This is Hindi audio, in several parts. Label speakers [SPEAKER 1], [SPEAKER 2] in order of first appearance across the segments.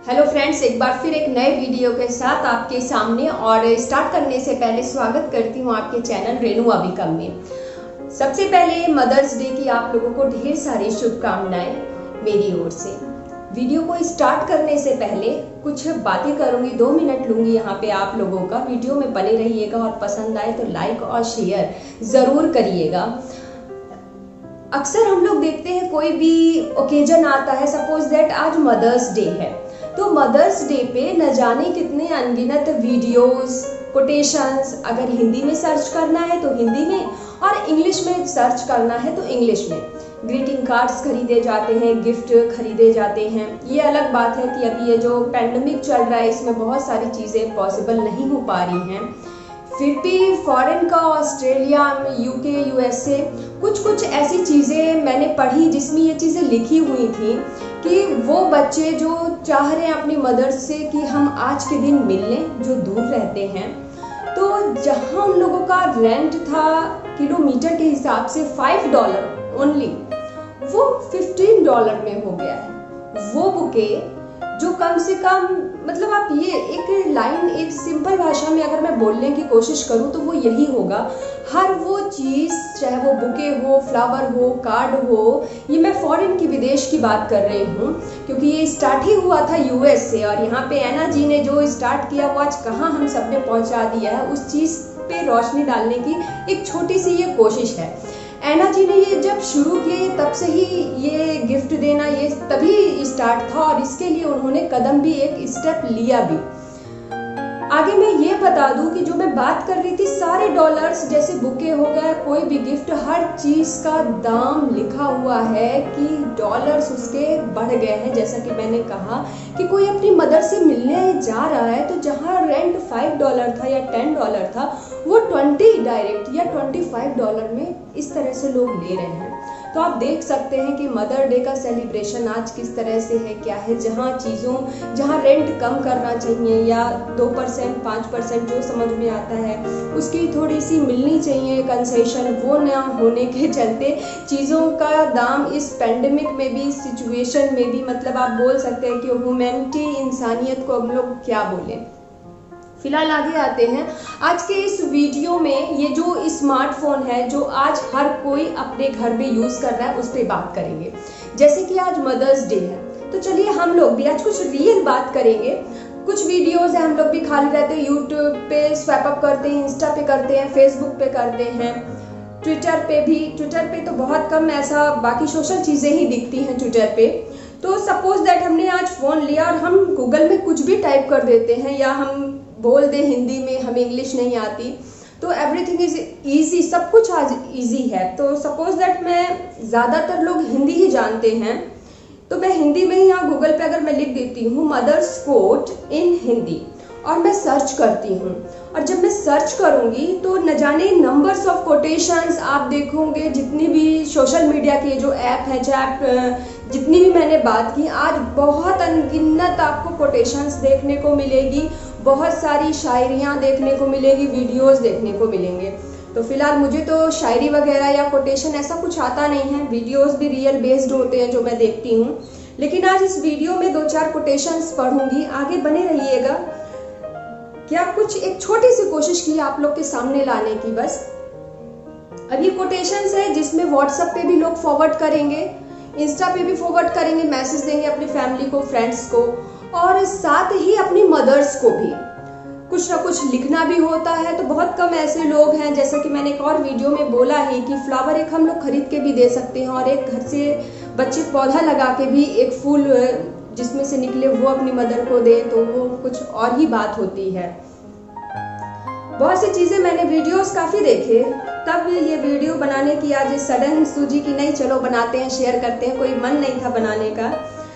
[SPEAKER 1] हेलो फ्रेंड्स, एक बार फिर एक नए वीडियो के साथ आपके सामने। और स्टार्ट करने से पहले स्वागत करती हूँ आपके चैनल रेनू अभिकम में। सबसे पहले मदर्स डे की आप लोगों को ढेर सारी शुभकामनाएं मेरी ओर से। वीडियो को स्टार्ट करने से पहले कुछ बातें करूंगी, 2 मिनट लूंगी यहाँ पे आप लोगों का। वीडियो में बने रहिएगा और पसंद आए तो लाइक और शेयर ज़रूर करिएगा। अक्सर हम लोग देखते हैं कोई भी ओकेजन आता है, सपोज दैट आज मदर्स डे है, तो मदर्स डे पे न जाने कितने अनगिनत वीडियोस, कोटेशंस, अगर हिंदी में सर्च करना है तो हिंदी में और इंग्लिश में सर्च करना है तो इंग्लिश में ग्रीटिंग कार्ड्स खरीदे जाते हैं, गिफ्ट खरीदे जाते हैं। ये अलग बात है कि अभी ये जो पैंडमिक चल रहा है इसमें बहुत सारी चीज़ें पॉसिबल नहीं हो पा रही हैं। फिर भी फॉरेन का, ऑस्ट्रेलिया, यूके, यूएसए, कुछ ऐसी चीज़ें मैंने पढ़ी जिसमें ये चीज़ें लिखी हुई थी कि वो बच्चे जो चाह रहे हैं अपनी मदर से कि हम आज के दिन मिल लें, जो दूर रहते हैं, तो जहाँ उन लोगों का रेंट था किलोमीटर के हिसाब से $5 ओनली, वो $15 में हो गया है। वो बुके जो कम से कम, मतलब आप ये एक लाइन, एक सिंपल भाषा में अगर मैं बोलने की कोशिश करूँ तो वो यही होगा, हर वो चीज़, चाहे वो बुके हो, फ्लावर हो, कार्ड हो, ये मैं फॉरेन की, विदेश की बात कर रही हूँ, क्योंकि ये स्टार्ट ही हुआ था यूएस से। और यहाँ पे ऐना जी ने जो स्टार्ट किया वो आज कहाँ हम सब ने पहुँचा दिया है, उस चीज़ पे रोशनी डालने की एक छोटी सी ये कोशिश है। ऐना जी ने ये जब शुरू किए तब से ही ये गिफ्ट देना ये तभी स्टार्ट था, और इसके लिए उन्होंने कदम भी, एक स्टेप लिया भी। आगे मैं ये बता दूं कि जो मैं बात कर रही थी, सारे डॉलर्स, जैसे बुके हो गए, कोई भी गिफ्ट, हर चीज़ का दाम लिखा हुआ है कि डॉलर्स उसके बढ़ गए हैं। जैसा कि मैंने कहा कि कोई अपनी मदर से मिलने जा रहा है तो जहाँ रेंट $5 था या $10 था, वो 20 डायरेक्ट या $25 में इस तरह से लोग ले रहे हैं। तो आप देख सकते हैं कि मदर डे का सेलिब्रेशन आज किस तरह से है, क्या है। जहाँ रेंट कम करना चाहिए या 2%, 5% जो समझ में आता है, उसकी थोड़ी सी मिलनी चाहिए कंसेशन, वो ना होने के चलते चीज़ों का दाम इस पेंडेमिक में भी, सिचुएशन में भी, मतलब आप बोल सकते हैं कि ह्यूमैनिटी, इंसानियत को हम लोग क्या बोलें। फिलहाल आगे आते हैं। आज के इस वीडियो में ये जो स्मार्टफोन है, जो आज हर कोई अपने घर में यूज़ कर रहा है, उस पर बात करेंगे। जैसे कि आज मदर्स डे है, तो चलिए हम लोग भी आज कुछ रियल बात करेंगे। कुछ वीडियोस है, हम लोग भी खाली रहते हैं, यूट्यूब पे स्वैप अप करते हैं, इंस्टा पे करते हैं, फेसबुक पे करते हैं, ट्विटर पे भी। ट्विटर पे तो बहुत कम, ऐसा बाकी सोशल चीज़ें ही दिखती हैं ट्विटर पे। तो सपोज दैट हमने आज फ़ोन लिया और हम गूगल में कुछ भी टाइप कर देते हैं, या हम बोल दे हिंदी में, हमें इंग्लिश नहीं आती, तो एवरीथिंग इज ईजी, सब कुछ आज ईजी है। तो सपोज दैट मैं, ज़्यादातर लोग हिंदी ही जानते हैं, तो मैं हिंदी में ही यहाँ गूगल पे अगर मैं लिख देती हूँ मदर्स कोट इन हिंदी और मैं सर्च करती हूँ, और जब मैं सर्च करूँगी तो न जाने नंबर्स ऑफ कोटेशंस आप देखोगे। जितनी भी सोशल मीडिया के जो ऐप हैं, चैट, जितनी भी मैंने बात की, आज बहुत अनगिनत आपको कोटेशंस देखने को मिलेगी, बहुत सारी शायरियाँ देखने को मिलेगी, वीडियोस देखने को मिलेंगे। तो फिलहाल मुझे तो शायरी वगैरह या कोटेशन ऐसा कुछ आता नहीं है, वीडियोस भी रियल बेस्ड होते हैं जो मैं देखती हूँ। लेकिन आज इस वीडियो में 2-4 कोटेशंस पढ़ूंगी, आगे बने रहिएगा। क्या कुछ एक छोटी सी कोशिश की आप लोग के सामने लाने की बस। अब ये कोटेशंस है जिसमें व्हाट्सएप पे भी लोग फॉरवर्ड करेंगे, इंस्टा पे भी फॉरवर्ड करेंगे, मैसेज देंगे अपनी फैमिली को, फ्रेंड्स को, और साथ ही अपनी मदर्स को भी कुछ ना कुछ लिखना भी होता है। तो बहुत कम ऐसे लोग हैं, जैसा कि मैंने एक और वीडियो में बोला है कि फ्लावर एक हम लोग खरीद के भी दे सकते हैं, और एक घर से बच्चे पौधा लगा के भी एक फूल जिसमें से निकले वो अपनी मदर को दे, तो वो कुछ और ही बात होती है। बहुत सी चीज़ें मैंने वीडियोस काफ़ी देखे, तब ये वीडियो बनाने की आज सडन सूझी कि नहीं चलो बनाते हैं, शेयर करते हैं, कोई मन नहीं था बनाने का।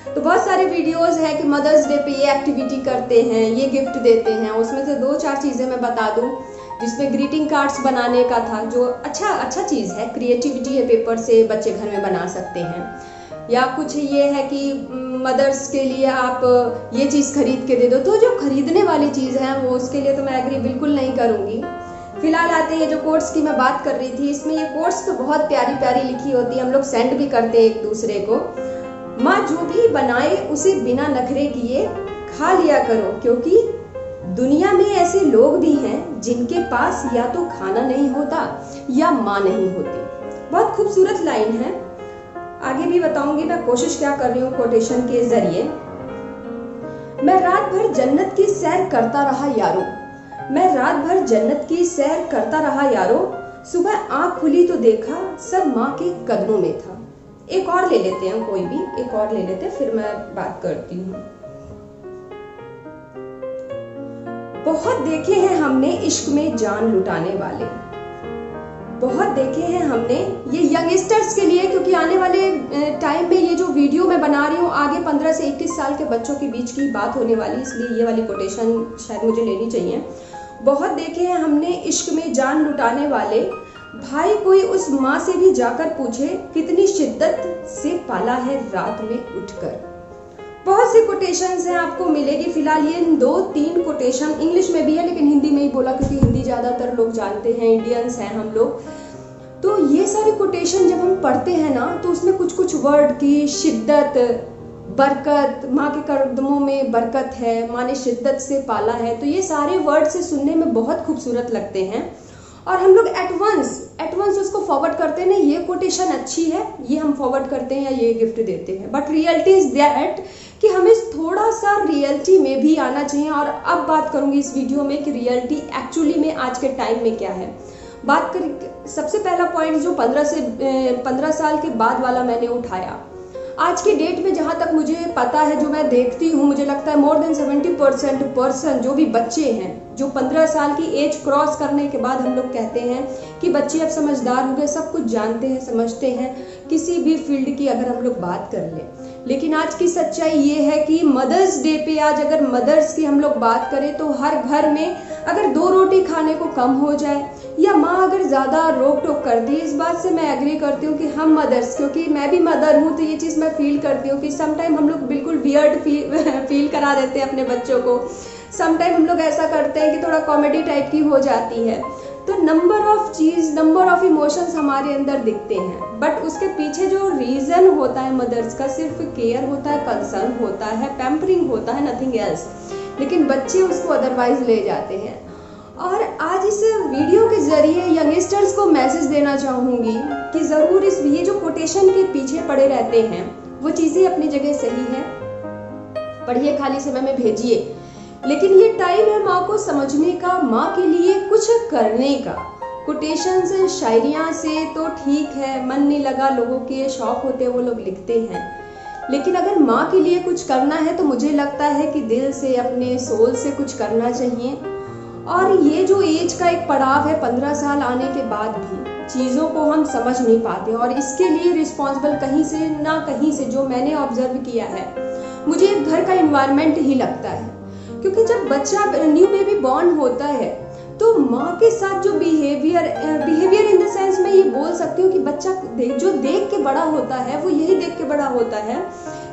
[SPEAKER 1] तो बहुत सारे वीडियोस हैं कि मदर्स डे पे ये एक्टिविटी करते हैं, ये गिफ्ट देते हैं। उसमें से 2-4 चीज़ें मैं बता दूं, जिसमें ग्रीटिंग कार्ड्स बनाने का था, जो अच्छा चीज़ है, क्रिएटिविटी है, पेपर से बच्चे घर में बना सकते हैं। या कुछ ये है कि मदर्स के लिए आप ये चीज़ खरीद के दे दो, तो जो खरीदने वाली चीज़ है वो, उसके लिए तो मैं एग्री बिल्कुल नहीं करूँगी। फिलहाल आते हैं जो कोट्स की मैं बात कर रही थी, इसमें ये कोट्स तो बहुत प्यारी प्यारी लिखी होती है, हम लोग सेंड भी करते हैं एक दूसरे को। माँ जो भी बनाए उसे बिना नखरे किए खा लिया करो, क्योंकि दुनिया में ऐसे लोग भी हैं जिनके पास या तो खाना नहीं होता या माँ नहीं होती। बहुत खूबसूरत लाइन है, आगे भी बताऊंगी मैं कोशिश क्या कर रही हूँ कोटेशन के जरिए। मैं रात भर जन्नत की सैर करता रहा यारो, मैं रात भर जन्नत की सैर करता रहा यारो, सुबह आंख खुली तो देखा सब माँ के कदमों में था। एक और ले लेते हैं, कोई भी एक और ले लेते हैं, फिर मैं बात करती हूँ। बहुत देखे हैं हमने इश्क में जान लुटाने वाले, बहुत देखे हैं हमने, ये यंगस्टर्स के लिए, क्योंकि आने वाले टाइम में ये जो वीडियो मैं बना रही हूँ आगे 15 से 21 साल के बच्चों के बीच की बात होने वाली, इसलिए ये वाली कोटेशन शायद मुझे लेनी चाहिए। बहुत देखे हैं हमने इश्क में जान लुटाने वाले, भाई कोई उस माँ से भी जाकर पूछे कितनी शिद्दत से पाला है रात में उठकर। बहुत सी कोटेशंस हैं, आपको मिलेगी। फिलहाल ये 2-3 कोटेशन इंग्लिश में भी है, लेकिन हिंदी में ही बोला क्योंकि हिंदी ज़्यादातर लोग जानते हैं, इंडियंस हैं हम लोग। तो ये सारी कोटेशन जब हम पढ़ते हैं ना, तो उसमें कुछ कुछ वर्ड की शिद्दत, बरकत, माँ के कदमों में बरकत है, माँ ने शिद्दत से पाला है, तो ये सारे वर्ड से सुनने में बहुत खूबसूरत लगते हैं और हम लोग एट वंस उसको फॉरवर्ड करते हैं, नहीं ये कोटेशन अच्छी है, ये हम फॉरवर्ड करते हैं या ये गिफ्ट देते हैं। बट रियलिटी इज दैट कि हमें थोड़ा सा रियलिटी में भी आना चाहिए। और अब बात करूंगी इस वीडियो में कि रियलिटी एक्चुअली में आज के टाइम में क्या है। बात कर सबसे पहला पॉइंट जो 15 साल के बाद वाला मैंने उठाया, आज की डेट में जहाँ तक मुझे पता है, जो मैं देखती हूँ, मुझे लगता है मोर देन 70% पर्सन जो भी बच्चे हैं, जो 15 साल की एज क्रॉस करने के बाद हम लोग कहते हैं कि बच्चे अब समझदार हो गए, सब कुछ जानते हैं, समझते हैं, किसी भी फील्ड की अगर हम लोग बात कर लें। लेकिन आज की सच्चाई ये है कि मदर्स डे पे आज अगर मदर्स की हम लोग बात करें तो हर घर में अगर 2 रोटी खाने को कम हो जाए या माँ अगर ज़्यादा रोक टोक करती है, इस बात से मैं एग्री करती हूँ कि हम मदर्स, क्योंकि मैं भी मदर हूँ, तो ये चीज़ मैं फील करती हूँ कि समटाइम हम लोग बिल्कुल वियर्ड फील करा देते हैं अपने बच्चों को। समटाइम हम लोग ऐसा करते हैं कि थोड़ा कॉमेडी टाइप की हो जाती है। तो नंबर ऑफ इमोशंस हमारे अंदर दिखते हैं, बट उसके पीछे जो रीज़न होता है मदर्स का, सिर्फ केयर होता है, कंसर्न होता है, पैम्परिंग होता है, नथिंग एल्स। लेकिन बच्चे उसको अदरवाइज ले जाते हैं। और आज इस वीडियो के जरिए यंगस्टर्स को मैसेज देना चाहूँगी कि ज़रूर ये जो कोटेशन के पीछे पड़े रहते हैं वो चीज़ें अपनी जगह सही है, पढ़िए, खाली समय में भेजिए, लेकिन ये टाइम है माँ को समझने का, माँ के लिए कुछ करने का। कोटेशन से, शायरियाँ से तो ठीक है, मन नहीं लगा, लोगों के शौक होते हैं, वो लोग लिखते हैं, लेकिन अगर माँ के लिए कुछ करना है तो मुझे लगता है कि दिल से, अपने सोल से कुछ करना चाहिए। और ये जो एज का एक पड़ाव है 15 साल आने के बाद भी चीज़ों को हम समझ नहीं पाते, और इसके लिए रिस्पॉन्सिबल कहीं से ना कहीं से, जो मैंने ऑब्जर्व किया है, मुझे एक घर का इन्वायरमेंट ही लगता है। क्योंकि जब बच्चा न्यू बेबी बॉर्न होता है तो माँ के साथ जो बिहेवियर इन द सेंस मैं ये बोल सकती हूँ कि बच्चा जो देख के बड़ा होता है वो यही देख के बड़ा होता है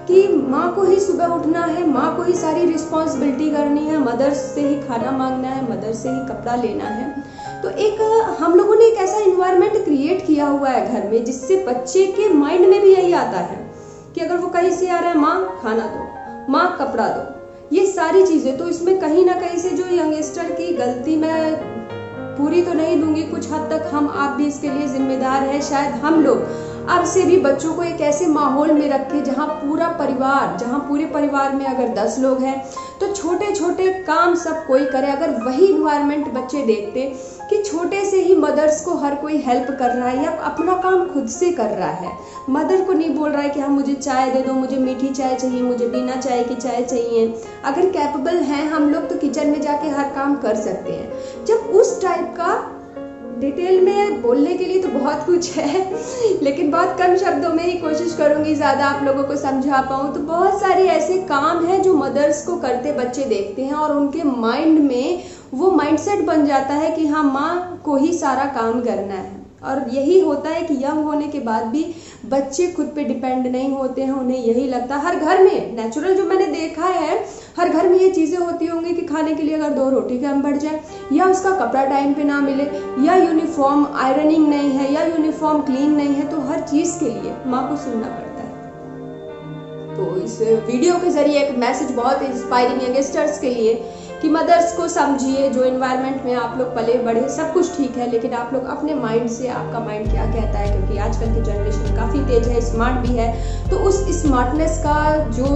[SPEAKER 1] कि माँ को ही सुबह उठना है, माँ को ही सारी रिस्पॉन्सिबिलिटी करनी है, मदर से ही खाना मांगना है, मदर से ही कपड़ा लेना है। तो एक हम लोगों ने एक ऐसा इन्वायरमेंट क्रिएट किया हुआ है घर में, जिससे बच्चे के माइंड में भी यही आता है कि अगर वो कहीं से आ रहा है, माँ खाना दो, माँ कपड़ा दो, ये सारी चीज़ें। तो इसमें कहीं ना कहीं से जो यंगस्टर की गलती, मैं पूरी तो नहीं दूंगी, कुछ हद तक हम आप भी इसके लिए जिम्मेदार है। शायद हम लोग अब से भी बच्चों को एक ऐसे माहौल में रखें जहाँ पूरे परिवार में अगर 10 लोग हैं तो छोटे छोटे काम सब कोई करे। अगर वही इन्वायरमेंट बच्चे देखते कि छोटे से ही मदर्स को हर कोई हेल्प कर रहा है या अपना काम खुद से कर रहा है, मदर को नहीं बोल रहा है कि हाँ मुझे चाय दे दो, मुझे मीठी चाय चाहिए, मुझे बिना चाय की चाय चाहिए। अगर कैपेबल हैं हम लोग तो किचन में जाके हर काम कर सकते हैं। जब उस टाइप का, डिटेल में बोलने के लिए तो बहुत कुछ है, लेकिन बहुत कम शब्दों में ही कोशिश करूंगी ज़्यादा आप लोगों को समझा पाऊँ। तो बहुत सारे ऐसे काम हैं जो मदर्स को करते बच्चे देखते हैं और उनके माइंड में वो माइंडसेट बन जाता है कि हाँ माँ को ही सारा काम करना है। और यही होता है कि यंग होने के बाद भी बच्चे खुद पे डिपेंड नहीं होते हैं, उन्हें यही लगता है। हर घर में नेचुरल जो मैंने देखा है, हर घर में ये चीज़ें होती होंगी कि खाने के लिए अगर 2 रोटी कम बढ़ जाए, या उसका कपड़ा टाइम पे ना मिले, या यूनिफॉर्म आयरनिंग नहीं है, या यूनिफॉर्म क्लीन नहीं है, तो हर चीज़ के लिए माँ को सुनना पड़ता है। तो इस वीडियो के ज़रिए एक मैसेज बहुत इंस्पायरिंग यंगस्टर्स के लिए कि मदर्स को समझिए, जो इन्वायरमेंट में आप लोग पले बड़े सब कुछ ठीक है, लेकिन आप लोग अपने माइंड से, आपका माइंड क्या कहता है, क्योंकि आजकल की जनरेशन काफ़ी तेज है, स्मार्ट भी है, तो उस स्मार्टनेस का जो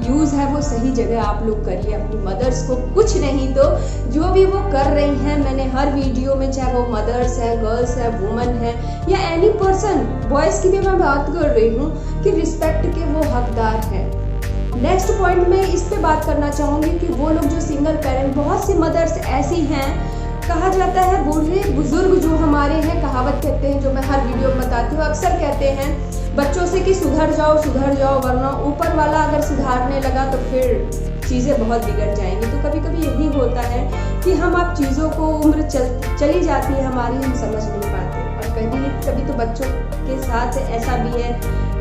[SPEAKER 1] यूज़ है वो सही जगह आप लोग करिए। अपनी मदर्स को कुछ नहीं तो जो भी वो कर रही हैं, मैंने हर वीडियो में, चाहे वो मदर्स है, गर्ल्स है, वुमन है या एनी पर्सन, बॉयज़ की भी मैं बात कर रही हूँ कि रिस्पेक्ट के वो हकदार हैं। नेक्स्ट पॉइंट में इस पे बात करना चाहूँगी कि वो लोग जो सिंगल पेरेंट, बहुत सी मदर्स ऐसी हैं, कहा जाता है बूढ़े बुजुर्ग जो हमारे हैं, कहावत कहते हैं, जो मैं हर वीडियो में बताती हूँ, अक्सर कहते हैं बच्चों से कि सुधर जाओ, वरना ऊपर वाला अगर सुधारने लगा तो फिर चीज़ें बहुत बिगड़ जाएंगी। तो कभी कभी यही होता है कि हम आप चीज़ों को, उम्र चली जाती है हमारी, हम समझ नहीं पाते। और कभी तो बच्चों के साथ ऐसा भी है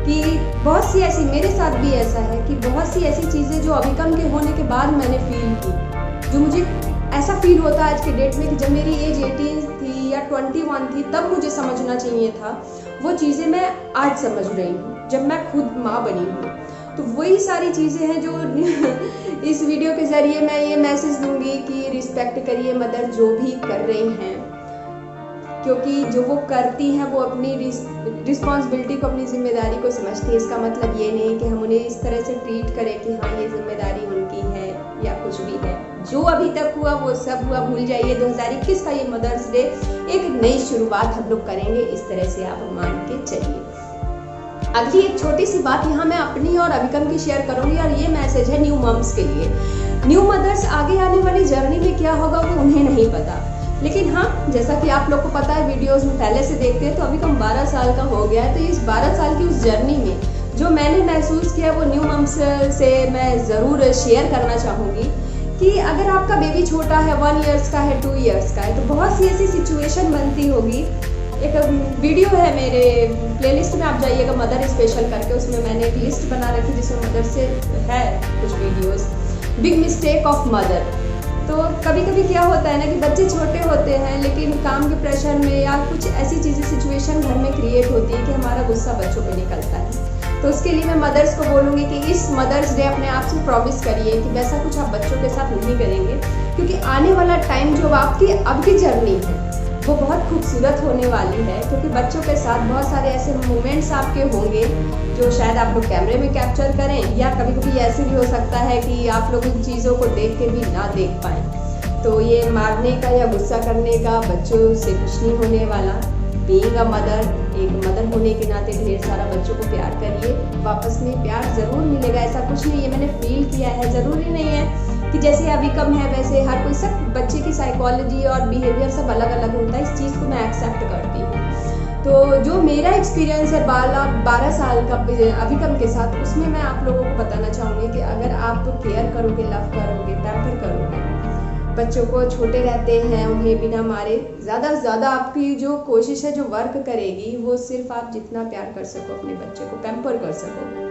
[SPEAKER 1] कि बहुत सी ऐसी, मेरे साथ भी ऐसा है कि बहुत सी ऐसी चीज़ें जो अभिकम के होने के बाद मैंने फील की, जो मुझे ऐसा फील होता है आज के डेट में कि जब मेरी एज 18 थी या 21 थी तब मुझे समझना चाहिए था, वो चीज़ें मैं आज समझ रही हूँ जब मैं खुद माँ बनी हूँ। तो वही सारी चीज़ें हैं जो इस वीडियो के ज़रिए मैं ये मैसेज दूंगी कि रिस्पेक्ट करिए मदर जो भी कर रही हैं, क्योंकि जो वो करती हैं वो अपनी रिस्पॉन्सिबिलिटी को, अपनी जिम्मेदारी को समझती है। इसका मतलब ये नहीं कि हम उन्हें इस तरह से ट्रीट करें कि हाँ ये जिम्मेदारी उनकी है या कुछ भी है। जो अभी तक हुआ वो सब हुआ, भूल जाइए। 2021 का ये मदर्स डे, एक नई शुरुआत हम लोग करेंगे, इस तरह से आप मान के चलिए। अगली एक छोटी सी बात यहाँ मैं अपनी और अभिकम की शेयर करूँगी, और ये मैसेज है न्यू मम्स के लिए। न्यू मदर्स आगे आने वाली जर्नी में क्या होगा वो उन्हें नहीं पता, लेकिन हाँ, जैसा कि आप लोग को पता है, वीडियोस में पहले से देखते हैं, तो अभिकम 12 साल का हो गया है। तो इस 12 साल की उस जर्नी में जो मैंने महसूस किया वो न्यू मम्स से मैं ज़रूर शेयर करना चाहूँगी कि अगर आपका बेबी छोटा है, 1 ईयर्स का है, 2 ईयर्स का है, तो बहुत सी ऐसी सिचुएशन बनती होगी। एक वीडियो है मेरे प्लेलिस्ट में, आप जाइएगा मदर स्पेशल करके, उसमें मैंने एक लिस्ट बना रखी जिसमें मदर से है कुछ videos. Big mistake of mother. तो कभी कभी क्या होता है ना कि बच्चे छोटे होते हैं, लेकिन काम के प्रेशर में या कुछ ऐसी चीज़ें, सिचुएशन घर में क्रिएट होती है कि हमारा गुस्सा बच्चों पे निकलता है। तो उसके लिए मैं मदर्स को बोलूँगी कि इस मदर्स डे अपने आप से प्रॉमिस करिए कि वैसा कुछ आप बच्चों के साथ नहीं करेंगे, क्योंकि आने वाला टाइम जो आपकी अब की जर्नी है वो बहुत खूबसूरत होने वाली है, क्योंकि बच्चों के साथ बहुत सारे ऐसे मोमेंट्स आपके होंगे जो शायद आप लोग कैमरे में कैप्चर करें, या कभी कभी ऐसे भी हो सकता है कि आप लोग इन चीज़ों को देख के भी ना देख पाएँ। तो ये मारने का या गुस्सा करने का बच्चों से कुछ नहीं होने वाला। बीइंग अ मदर, एक मदर होने के नाते ढेर सारा बच्चों को प्यार करिए, वापस में प्यार ज़रूर मिलेगा, ऐसा कुछ नहीं है, मैंने फील किया है। ज़रूरी नहीं है कि जैसे अभिकम है वैसे हर कोई, सब बच्चे की साइकोलॉजी और बिहेवियर सब अलग अलग होता है, इस चीज़ को मैं एक्सेप्ट करती हूँ। तो जो मेरा एक्सपीरियंस है 12 साल का अभिकम के साथ, उसमें मैं आप लोगों को बताना चाहूँगी कि अगर आप केयर करोगे, लव करोगे, पैम्पर करोगे, बच्चों को छोटे रहते हैं उन्हें बिना मारे, ज़्यादा से ज़्यादा आपकी जो कोशिश है, जो वर्क करेगी, वो सिर्फ आप जितना प्यार कर सको अपने बच्चे को, पैम्पर कर सको,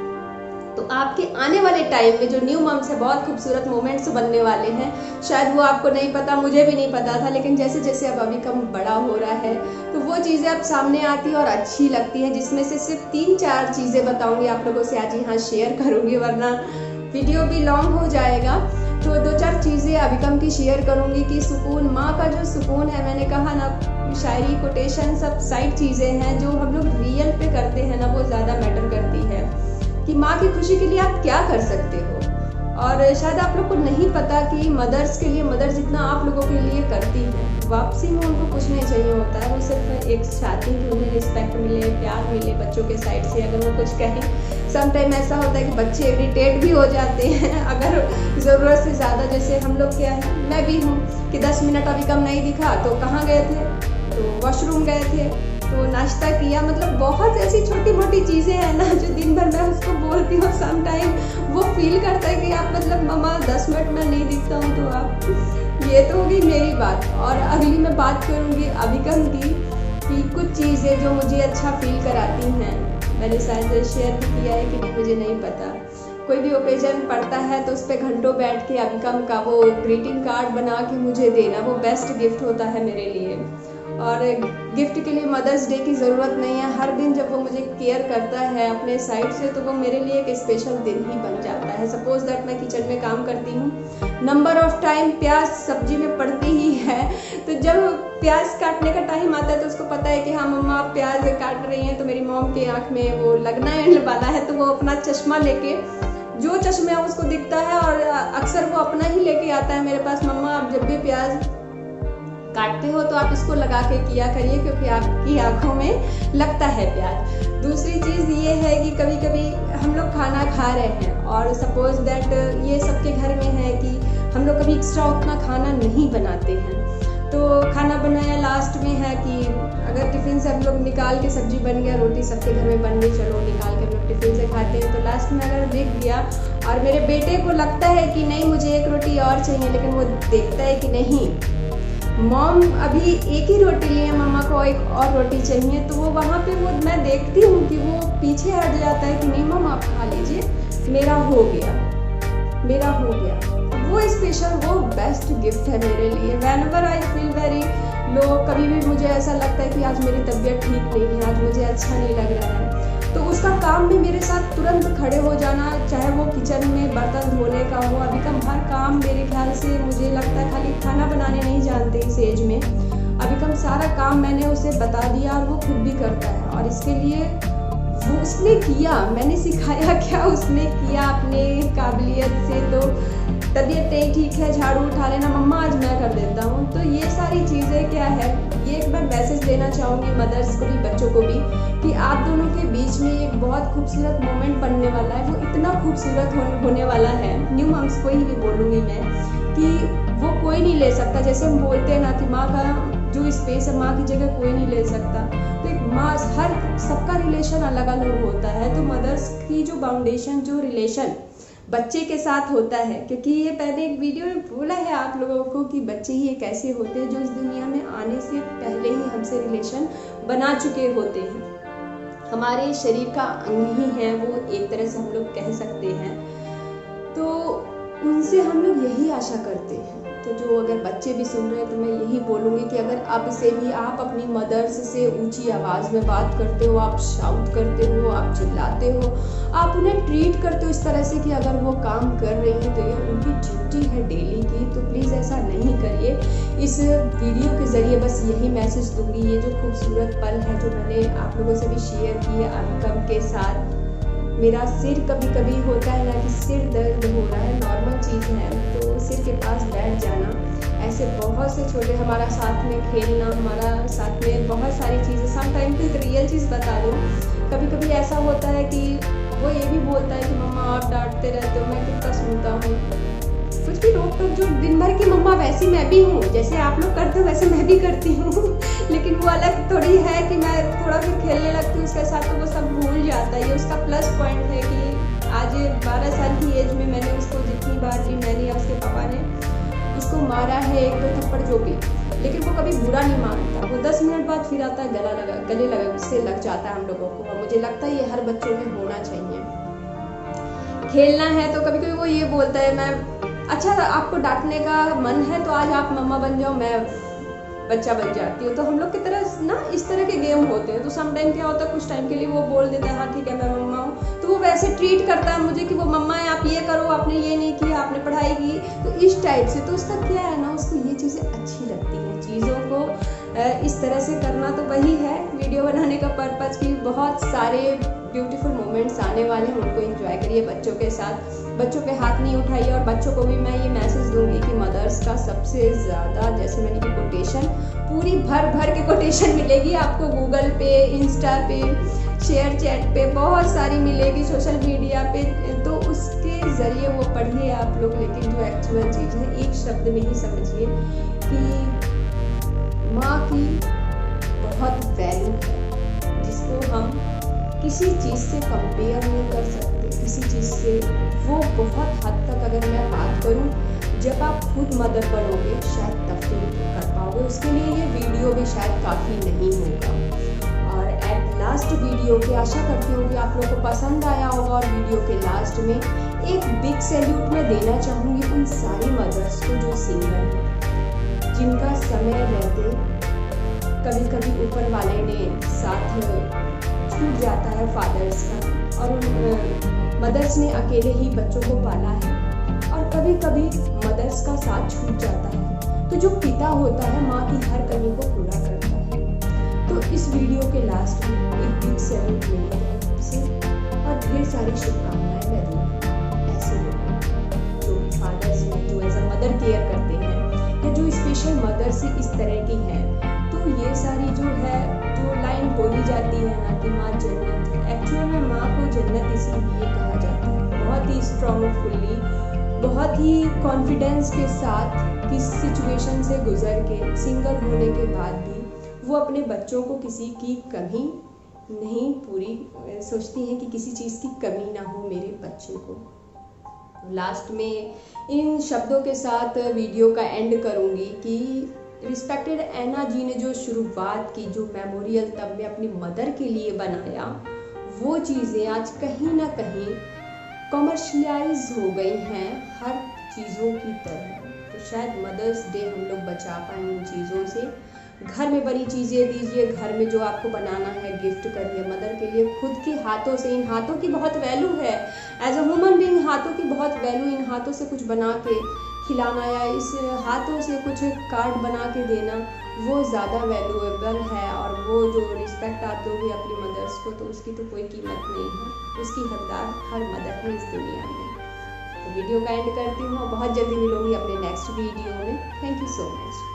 [SPEAKER 1] तो आपके आने वाले टाइम में जो न्यू मम्स है बहुत खूबसूरत मोमेंट्स बनने वाले हैं। शायद वो आपको नहीं पता, मुझे भी नहीं पता था, लेकिन जैसे जैसे अब अभिकम बड़ा हो रहा है तो वो चीज़ें अब सामने आती हैं और अच्छी लगती हैं, जिसमें से सिर्फ 3-4 चीज़ें बताऊंगी आप लोगों से आज यहाँ शेयर करूँगी, वरना वीडियो भी लॉन्ग हो जाएगा। तो 2-4 चीज़ें अभिकम की शेयर करूँगी कि सुकून, माँ का जो सुकून है, मैंने कहा ना, शायरी, कोटेशन सब साइड चीज़ें हैं जो हम लोग रियल पे करते हैं ना, वो ज़्यादा मैटर करती है कि माँ की खुशी के लिए आप क्या कर सकते हो। और शायद आप लोग को नहीं पता कि मदर्स के लिए, मदर जितना आप लोगों के लिए करती है, वापसी में उनको कुछ नहीं चाहिए होता है, वो सिर्फ एक चाहती है कि उन्हें रिस्पेक्ट मिले, प्यार मिले बच्चों के साइड से। अगर वो कुछ कहें, समटाइम ऐसा होता है कि बच्चे इरिटेट भी हो जाते हैं अगर ज़रूरत से ज़्यादा, जैसे हम लोग क्या है, मैं भी हूँ कि 10 मिनट अभिकम नहीं दिखा तो कहाँ गए थे, तो वॉशरूम गए थे, तो नाश्ता किया, मतलब बहुत ऐसी छोटी मोटी चीज़ें हैं ना जो दिन भर मैं उसको बोलती हूँ, सम टाइम वो फील करता है कि आप मतलब मम्मा 10 मिनट में नहीं दिखता हूँ तो आप। ये तो होगी मेरी बात। और अगली मैं बात करूँगी अभिकम की कि कुछ चीज़ें जो मुझे अच्छा फील कराती हैं, मैंने शायद शेयर भी किया है कि नहीं मुझे नहीं पता। कोई भी ओकेजन पड़ता है तो उस पर घंटों बैठ के अभिकम का वो ग्रीटिंग कार्ड बना के मुझे देना, वो बेस्ट गिफ्ट होता है मेरे लिए। और गिफ्ट के लिए मदर्स डे की ज़रूरत नहीं है। हर दिन जब वो मुझे केयर करता है अपने साइड से तो वो मेरे लिए एक स्पेशल दिन ही बन जाता है। सपोज दैट मैं किचन में काम करती हूँ, नंबर ऑफ टाइम प्याज सब्जी में पड़ती ही है, तो जब प्याज काटने का टाइम आता है तो उसको पता है कि हाँ मम्मा आप प्याज काट रही हैं, तो मेरी मॉम के आँख में वो लगना वाला है, तो वो अपना चश्मा लेके, जो चश्मा उसको दिखता है और अक्सर वो अपना ही लेके आता है मेरे पास, मम्मा आप जब भी प्याज काटते हो तो आप इसको लगा के किया करिए क्योंकि आपकी आंखों में लगता है प्याज। दूसरी चीज़ ये है कि कभी कभी हम लोग खाना खा रहे हैं और सपोज दैट ये सबके घर में है कि हम लोग कभी एक्स्ट्रा उतना खाना नहीं बनाते हैं, तो खाना बनाया लास्ट में है कि अगर टिफ़िन से हम लोग निकाल के सब्जी बन गया, रोटी सबके घर में बन गई, चलो निकाल के हम लोग टिफ़िन से खाते हैं, तो लास्ट में अगर दिख गया और मेरे बेटे को लगता है कि नहीं मुझे एक रोटी और चाहिए, लेकिन वो देखता है कि नहीं मॉम अभी एक ही रोटी ली है, मम्मा को एक और रोटी चाहिए, तो वो वहाँ पे वो मैं देखती हूँ कि वो पीछे हट जाता है कि नहीं मम्मा आप खा लीजिए, मेरा हो गया, मेरा हो गया। वो स्पेशल, वो बेस्ट गिफ्ट है मेरे लिए। Whenever I feel very low, कभी भी मुझे ऐसा लगता है कि आज मेरी तबीयत ठीक नहीं है, आज मुझे अच्छा नहीं लग रहा है, तो उसका काम में मेरे साथ तुरंत खड़े हो जाना, चाहे वो किचन में बर्तन धोने का हो। अभी का हर काम मेरे ख्याल से मुझे लगता है, खाली खाना बनाने नहीं जानते इस एज में, अभी का सारा काम मैंने उसे बता दिया और वो खुद भी करता है। और इसके लिए वो उसने किया, मैंने सिखाया क्या, उसने किया अपने काबिलियत से। तो तबीयत नहीं ठीक है, झाड़ू उठा लेना, मम्मा आज मैं कर देता हूँ। तो ये सारी चीज़ें क्या है, ये एक बार मैसेज देना चाहूँगी मदर्स को भी, बच्चों को भी, कि आप दोनों के बीच में एक बहुत खूबसूरत मोमेंट बनने वाला है। वो इतना खूबसूरत होने वाला है, न्यू मम्स को ही भी बोलूँगी मैं, कि वो कोई नहीं ले सकता। जैसे हम बोलते हैं ना कि माँ का जो स्पेस है, माँ की जगह कोई नहीं ले सकता। तो एक माँ, हर सबका रिलेशन अलग अलग होता है, तो मदर्स की जो फाउंडेशन, जो रिलेशन बच्चे के साथ होता है, क्योंकि ये पहले एक वीडियो में बोला है आप लोगों को कि बच्चे ही एक ऐसे होते हैं जो इस दुनिया में आने से पहले ही हमसे रिलेशन बना चुके होते हैं, हमारे शरीर का अंग ही है वो, एक तरह से हम लोग कह सकते हैं। तो उनसे हम लोग यही आशा करते हैं। तो जो अगर बच्चे भी सुन रहे हैं तो मैं यही बोलूँगी कि अगर अब से भी आप अपनी मदर्स से ऊंची आवाज़ में बात करते हो, आप शाउट करते हो, आप चिल्लाते हो, आप उन्हें ट्रीट करते हो इस तरह से कि अगर वो काम कर रही हैं तो ये उनकी ड्यूटी है डेली की, तो प्लीज़ ऐसा नहीं करिए। इस वीडियो के ज़रिए बस यही मैसेज दूंगी। ये जो खूबसूरत पल है जो मैंने आप लोगों से भी शेयर किए अनकम के साथ, मेरा सिर कभी कभी होता है ना कि सिर दर्द हो रहा है, नॉर्मल चीज़ है, तो सिर के पास बैठ जाना, ऐसे बहुत से छोटे, हमारा साथ में खेलना, हमारा साथ में बहुत सारी चीज़ें, सम टाइम तो एक रियल चीज़ बता दूँ, कभी कभी ऐसा होता है कि वो ये भी बोलता है कि मम्मा आप डांटते रहते हो, मैं कितना सुनता हूँ, कुछ भी रोक टोक, जो दिन भर की मम्मा वैसी मैं भी हूँ, जैसे आप लोग करते हो वैसे मैं भी करती हूँ लेकिन वो अलग थोड़ी है कि मैं थोड़ा फिर खेलने लगती हूँ उसके साथ, तो वो सब भूल जाता है। ये उसका प्लस पॉइंट है कि आज 12 साल की एज में मैंने उसको जितनी बार भी, मैंने या उसके पापा ने उसको मारा है, एक दो थप्पड़ जो भी, लेकिन वो कभी बुरा नहीं मानता। वो 10 मिनट बाद फिर आता है, गले लगा से लग जाता है हम लोगों को, और मुझे लगता है ये हर बच्चों में होना चाहिए। खेलना है तो कभी कभी वो ये बोलता है, मैं अच्छा आपको डांटने का मन है तो आज आप मम्मा बन जाओ, मैं बच्चा बन जाती हूँ। तो हम लोग की तरह ना इस तरह के गेम होते हैं। तो सम टाइम क्या होता है, कुछ टाइम के लिए वो बोल देता है हाँ ठीक है मैं मम्मा हूँ, तो वो वैसे ट्रीट करता है मुझे कि वो मम्मा है, आप ये करो, आपने ये नहीं किया, आपने पढ़ाई की, तो इस टाइप से। तो उसका क्या है ना, उसको ये चीज़ें अच्छी लगती हैं, चीज़ों को इस तरह से करना। तो वही है वीडियो बनाने का पर्पज़ कि बहुत सारे ब्यूटीफुल मोमेंट्स आने वाले हैं, उनको एंजॉय करिए बच्चों के साथ, बच्चों पे हाथ नहीं उठाइए। और बच्चों को भी मैं ये मैसेज दूंगी कि मदर्स का सबसे ज़्यादा, जैसे मैंने की कोटेशन, पूरी भर के कोटेशन मिलेगी आपको गूगल पे, इंस्टा पे, शेयर चैट पे, बहुत सारी मिलेगी, सोशल मीडिया पे, तो उसके ज़रिए वो पढ़िए आप लोग। लेकिन जो एक्चुअल चीज़ है, एक शब्द में ही समझिए कि माँ की बहुत वैल्यू है, जिसको हम किसी चीज़ से कंपेयर नहीं कर सकते, किसी चीज़ से। वो बहुत हद तक, अगर मैं बात करूं, जब आप खुद मदर बनोगे शायद तब फील कर पाओगे। उसके लिए ये वीडियो भी शायद काफ़ी नहीं होगा। और एट लास्ट वीडियो की आशा करती हूँ कि आप लोगों को पसंद आया होगा। और वीडियो के लास्ट में एक बिग सैल्यूट मैं देना चाहूँगी उन सारी मदर्स को जो सिंगल हैं, जिनका समय रहते कभी कभी ऊपर वाले ने साथ छूट जाता है फादर्स का, और मदर्स ने अकेले ही बच्चों को पाला है, और कभी कभी मदर्स का साथ छूट जाता है, तो जो पिता होता है माँ की हर कमी को पूरा करता है। तो इस वीडियो के लास्ट में एक बिग सैल्यूट मेरी तरफ से और ढेर सारी शुभकामनाएं मैं दूंगी ऐसे लोगों जो फादर्स हैं, जो एज अ मदर केयर करते हैं, या जो स्पेशल मदर से इस तरह की हैं। तो ये सारी जो है, जो लाइन बोली जाती है ना कि माँ जन्नत है, एक्चुअल में माँ को जन्नत इसीलिए कहा जाता है। बहुत ही स्ट्रॉन्गफुली, बहुत ही कॉन्फिडेंस के साथ किस सिचुएशन से गुजर के सिंगल होने के बाद भी वो अपने बच्चों को किसी की कमी नहीं पूरी सोचती हैं कि किसी चीज़ की कमी ना हो मेरे बच्चे को। लास्ट में इन शब्दों के साथ वीडियो का एंड करूंगी कि रिस्पेक्टेड ऐना जी ने जो शुरुआत की, जो मेमोरियल तब में अपनी मदर के लिए बनाया, वो चीज़ें आज कहीं ना कहीं कमर्शियलाइज हो गई हैं हर चीज़ों की तरह। तो शायद मदर्स डे हम लोग बचा पाएँ इन चीज़ों से। घर में बनी चीज़ें दीजिए, घर में जो आपको बनाना है गिफ्ट करिए मदर के लिए, खुद के हाथों से। इन हाथों की बहुत वैल्यू है एज अ ह्यूमन बीइंग, हाथों की बहुत वैल्यू। इन हाथों से कुछ बना के खिलाना या इस हाथों से कुछ कार्ड बना के देना, वो ज़्यादा वैल्यूएबल है। और वो जो रिस्पेक्ट आते होगी अपनी मदर्स को, तो उसकी तो कोई कीमत नहीं है, उसकी हकदार हर मदर है इस दुनिया में। तो वीडियो का एंड करती हूँ, बहुत जल्दी मिलूंगी अपने नेक्स्ट वीडियो में। Thank you so much.